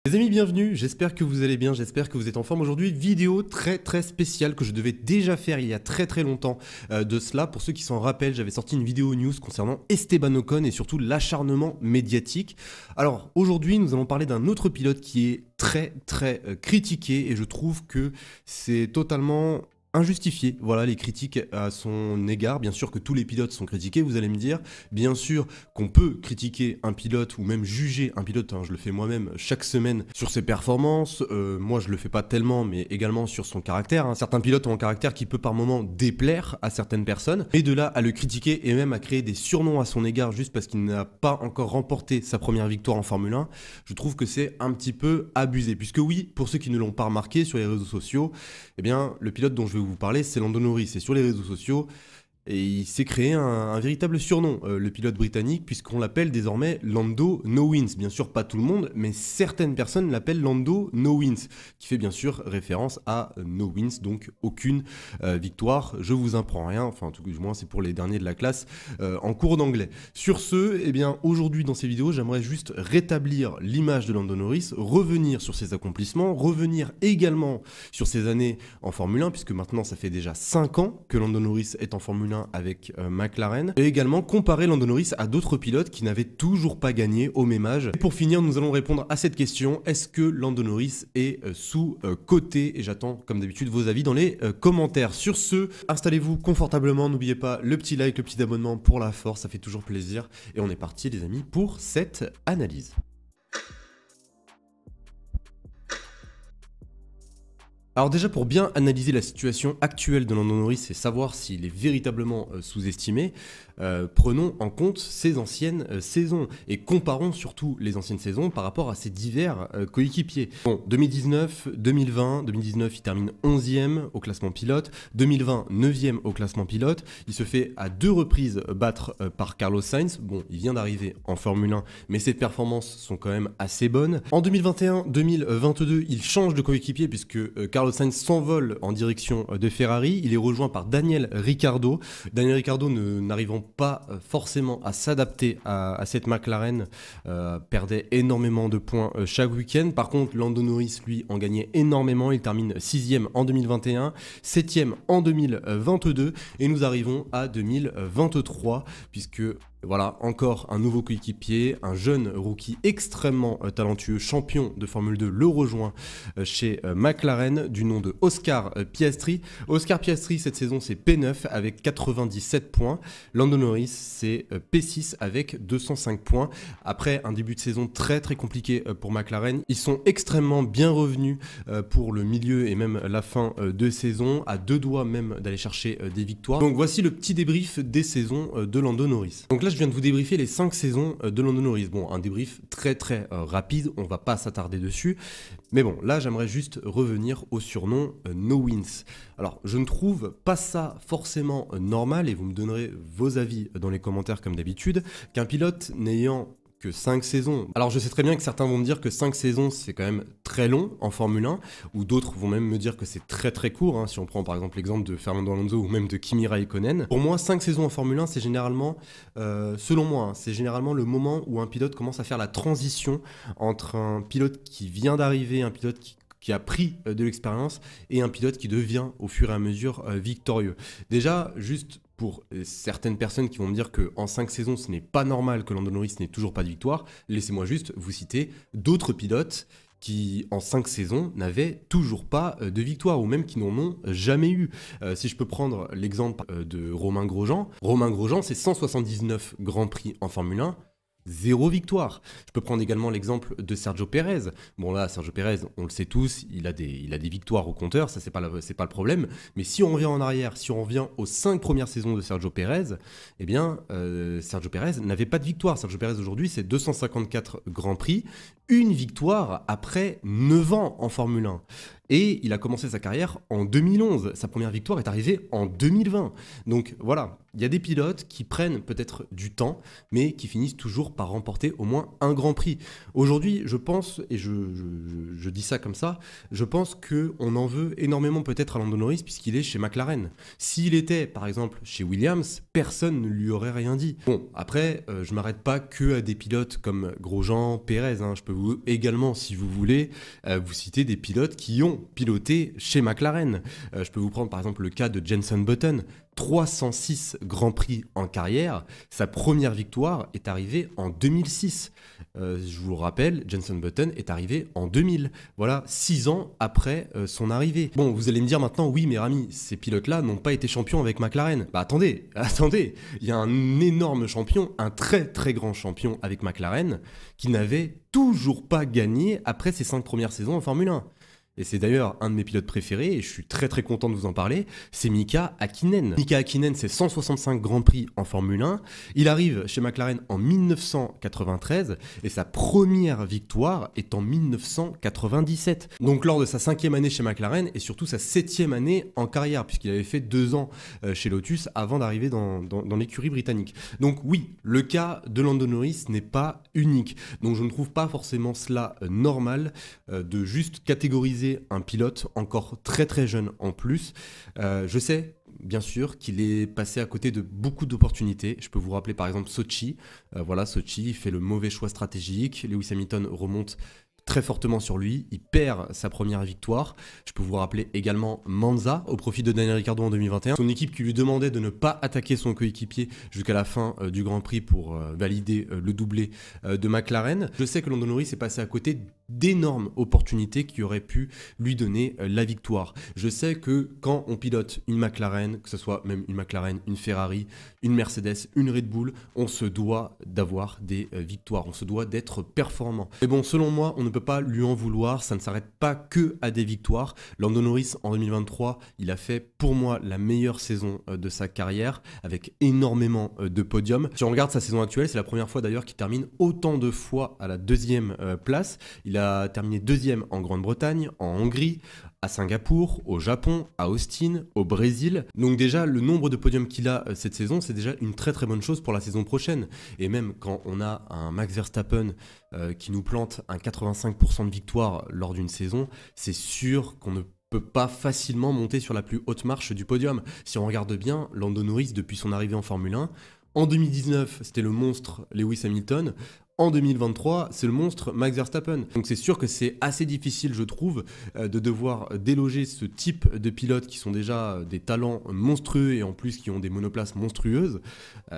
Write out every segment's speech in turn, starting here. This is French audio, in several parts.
Les amis, bienvenue, j'espère que vous allez bien, j'espère que vous êtes en forme. Aujourd'hui, vidéo très spéciale que je devais déjà faire il y a très longtemps de cela. Pour ceux qui s'en rappellent, j'avais sorti une vidéo news concernant Esteban Ocon et surtout l'acharnement médiatique. Alors aujourd'hui, nous allons parler d'un autre pilote qui est très critiqué et je trouve que c'est totalement injustifié, voilà, les critiques à son égard. Bien sûr que tous les pilotes sont critiqués, vous allez me dire. Bien sûr qu'on peut critiquer un pilote ou même juger un pilote, hein, je le fais moi-même chaque semaine sur ses performances. Moi je le fais pas tellement, mais également sur son caractère, hein. Certains pilotes ont un caractère qui peut par moments déplaire à certaines personnes. Et de là à le critiquer et même à créer des surnoms à son égard juste parce qu'il n'a pas encore remporté sa première victoire en Formule 1, je trouve que c'est un petit peu abusé. Puisque oui, pour ceux qui ne l'ont pas remarqué sur les réseaux sociaux, eh bien le pilote dont je vais vous parler, c'est Lando Norris. Et sur les réseaux sociaux, et il s'est créé un véritable surnom, le pilote britannique, puisqu'on l'appelle désormais Lando No Wins. Bien sûr, pas tout le monde, mais certaines personnes l'appellent Lando No Wins, qui fait bien sûr référence à No Wins, donc aucune victoire. Je vous apprends rien, enfin tout du moins c'est pour les derniers de la classe en cours d'anglais. Sur ce, eh bien aujourd'hui dans ces vidéos, j'aimerais juste rétablir l'image de Lando Norris, revenir sur ses accomplissements, revenir également sur ses années en Formule 1, puisque maintenant ça fait déjà 5 ans que Lando Norris est en Formule 1 avec McLaren, et également comparer Lando Norris à d'autres pilotes qui n'avaient toujours pas gagné au même âge. Et pour finir, nous allons répondre à cette question: est-ce que Lando Norris est sous-coté? Et j'attends comme d'habitude vos avis dans les commentaires. Sur ce, installez-vous confortablement, n'oubliez pas le petit like, le petit abonnement pour la force, ça fait toujours plaisir. Et on est parti les amis pour cette analyse. Alors déjà, pour bien analyser la situation actuelle de Lando Norris et savoir s'il est véritablement sous-estimé, prenons en compte ses anciennes saisons et comparons surtout les anciennes saisons par rapport à ses divers coéquipiers. Bon, 2019, 2020, 2019 il termine 11e au classement pilote, 2020 9e au classement pilote, il se fait à 2 reprises battre par Carlos Sainz. Bon, il vient d'arriver en Formule 1, mais ses performances sont quand même assez bonnes. En 2021-2022, il change de coéquipier puisque Carlos Sainz s'envole en direction de Ferrari. Il est rejoint par Daniel Ricciardo. Daniel Ricciardo n'arrivant pas forcément à s'adapter à cette McLaren, perdait énormément de points chaque week-end. Par contre, Lando Norris, lui, en gagnait énormément. Il termine 6e en 2021, 7e en 2022 et nous arrivons à 2023 puisque voilà, encore un nouveau coéquipier, un jeune rookie extrêmement talentueux, champion de Formule 2, le rejoint chez McLaren du nom de Oscar Piastri. Oscar Piastri, cette saison, c'est P9 avec 97 points. Lando Norris, c'est P6 avec 205 points. Après un début de saison très compliqué pour McLaren, ils sont extrêmement bien revenus pour le milieu et même la fin de saison, à 2 doigts même d'aller chercher des victoires. Donc voici le petit débrief des saisons de Lando Norris. Donc là, je viens de vous débriefer les 5 saisons de Lando Norris. Bon, un débrief très rapide, on va pas s'attarder dessus. Mais bon, là, j'aimerais juste revenir au surnom No Wins. Alors, je ne trouve pas ça forcément normal, et vous me donnerez vos avis dans les commentaires comme d'habitude, qu'un pilote n'ayant que 5 saisons. Alors je sais très bien que certains vont me dire que 5 saisons c'est quand même très long en Formule 1, ou d'autres vont même me dire que c'est très court, hein, si on prend par exemple l'exemple de Fernando Alonso ou même de Kimi Raikkonen. Pour moi, 5 saisons en Formule 1 c'est généralement, selon moi, hein, c'est généralement le moment où un pilote commence à faire la transition entre un pilote qui vient d'arriver, un pilote qui a pris de l'expérience et un pilote qui devient au fur et à mesure victorieux. Déjà, juste pour certaines personnes qui vont me dire qu'en 5 saisons, ce n'est pas normal que Lando Norris n'ait toujours pas de victoire, laissez-moi juste vous citer d'autres pilotes qui, en 5 saisons, n'avaient toujours pas de victoire, ou même qui n'en ont jamais eu. Si je peux prendre l'exemple de Romain Grosjean. Romain Grosjean, c'est 179 Grands Prix en Formule 1, 0 victoire. Je peux prendre également l'exemple de Sergio Pérez. Bon là, Sergio Pérez, on le sait tous, il a des victoires au compteur, ça c'est pas le problème. Mais si on revient en arrière, si on revient aux 5 premières saisons de Sergio Pérez, eh bien, Sergio Pérez n'avait pas de victoire. Sergio Pérez aujourd'hui, c'est 254 Grands Prix, une victoire après 9 ans en Formule 1. Et il a commencé sa carrière en 2011. Sa première victoire est arrivée en 2020. Donc voilà, il y a des pilotes qui prennent peut-être du temps, mais qui finissent toujours par remporter au moins un Grand Prix. Aujourd'hui, je pense, et je dis ça comme ça, je pense qu'on en veut énormément peut-être à Lando Norris puisqu'il est chez McLaren. S'il était, par exemple, chez Williams, personne ne lui aurait rien dit. Bon, après, je m'arrête pas que à des pilotes comme Grosjean, Pérez, hein. Je peux vous également, si vous voulez, vous citer des pilotes qui ont piloté chez McLaren. Je peux vous prendre par exemple le cas de Jenson Button. 306 Grands Prix en carrière, sa première victoire est arrivée en 2006. Je vous le rappelle, Jenson Button est arrivé en 2000. Voilà, 6 ans après son arrivée. Bon, vous allez me dire maintenant, oui, mais Rami, ces pilotes-là n'ont pas été champions avec McLaren. Bah attendez, il y a un énorme champion, un très très grand champion avec McLaren qui n'avait toujours pas gagné après ses 5 premières saisons en Formule 1. Et c'est d'ailleurs un de mes pilotes préférés, et je suis très très content de vous en parler, c'est Mika Häkkinen. Mika Häkkinen, c'est 165 Grands Prix en Formule 1. Il arrive chez McLaren en 1993, et sa première victoire est en 1997. Donc lors de sa 5e année chez McLaren, et surtout sa 7e année en carrière, puisqu'il avait fait 2 ans chez Lotus avant d'arriver dans l'écurie britannique. Donc oui, le cas de Lando Norris n'est pas unique. Donc je ne trouve pas forcément cela normal de juste catégoriser un pilote encore très très jeune en plus. Je sais bien sûr qu'il est passé à côté de beaucoup d'opportunités. Je peux vous rappeler par exemple Sochi. Voilà, Sochi, il fait le mauvais choix stratégique. Lewis Hamilton remonte très fortement sur lui, il perd sa première victoire. Je peux vous rappeler également Monza au profit de Daniel Ricciardo en 2021. Son équipe qui lui demandait de ne pas attaquer son coéquipier jusqu'à la fin du Grand Prix pour valider le doublé de McLaren. Je sais que Lando Norris est passé à côté d'énormes opportunités qui auraient pu lui donner la victoire. Je sais que quand on pilote une McLaren, que ce soit même une McLaren, une Ferrari, une Mercedes, une Red Bull, on se doit d'avoir des victoires, on se doit d'être performant. Mais bon, selon moi, on ne peut pas lui en vouloir, ça ne s'arrête pas que à des victoires. Lando Norris en 2023, il a fait pour moi la meilleure saison de sa carrière avec énormément de podiums. Si on regarde sa saison actuelle, c'est la première fois d'ailleurs qu'il termine autant de fois à la 2e place. Il a terminé 2e en Grande-Bretagne, en Hongrie, à Singapour, au Japon, à Austin, au Brésil. Donc déjà, le nombre de podiums qu'il a cette saison, c'est déjà une très très bonne chose pour la saison prochaine. Et même quand on a un Max Verstappen qui nous plante un 85% de victoire lors d'une saison, c'est sûr qu'on ne peut pas facilement monter sur la plus haute marche du podium. Si on regarde bien, Lando Norris, depuis son arrivée en Formule 1, en 2019, c'était le monstre Lewis Hamilton. En 2023, c'est le monstre Max Verstappen. Donc c'est sûr que c'est assez difficile, je trouve, de devoir déloger ce type de pilotes qui sont déjà des talents monstrueux et en plus qui ont des monoplaces monstrueuses.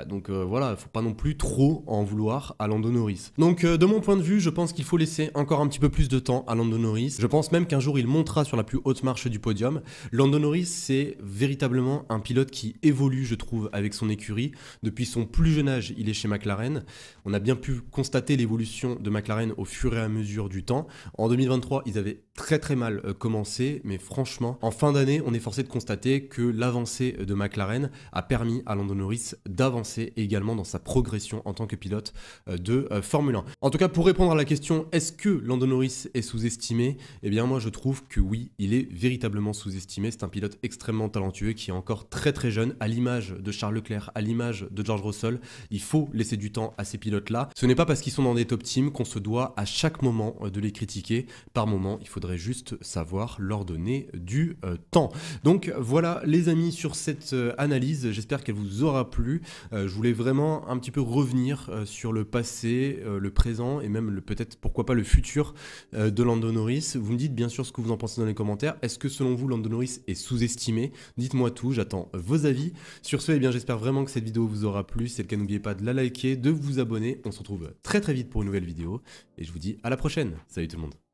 Donc voilà, il ne faut pas non plus trop en vouloir à Lando Norris. Donc de mon point de vue, je pense qu'il faut laisser encore un petit peu plus de temps à Lando Norris. Je pense même qu'un jour il montera sur la plus haute marche du podium. Lando Norris, c'est véritablement un pilote qui évolue, je trouve, avec son écurie. Depuis son plus jeune âge, il est chez McLaren. On a bien pu constater l'évolution de McLaren au fur et à mesure du temps. En 2023, ils avaient très très mal commencé, mais franchement, en fin d'année, on est forcé de constater que l'avancée de McLaren a permis à Lando Norris d'avancer également dans sa progression en tant que pilote de Formule 1. En tout cas, pour répondre à la question, est-ce que Lando Norris est sous-estimé? Eh bien, moi, je trouve que oui, il est véritablement sous-estimé. C'est un pilote extrêmement talentueux qui est encore très très jeune, à l'image de Charles Leclerc, à l'image de George Russell. Il faut laisser du temps à ces pilotes-là. Ce n'est pas parce qu'ils sont dans des top teams qu'on se doit à chaque moment de les critiquer. Par moment, il faudrait juste savoir leur donner du temps. Donc voilà les amis sur cette analyse, j'espère qu'elle vous aura plu. Je voulais vraiment un petit peu revenir sur le passé, le présent et même peut-être pourquoi pas le futur de Lando Norris. Vous me dites bien sûr ce que vous en pensez dans les commentaires. Est-ce que selon vous Lando Norris est sous-estimé? Dites-moi tout, j'attends vos avis. Sur ce, eh bien j'espère vraiment que cette vidéo vous aura plu. Si c'est le cas, n'oubliez pas de la liker, de vous abonner. On se retrouve très très vite pour une nouvelle vidéo et je vous dis à la prochaine. Salut tout le monde.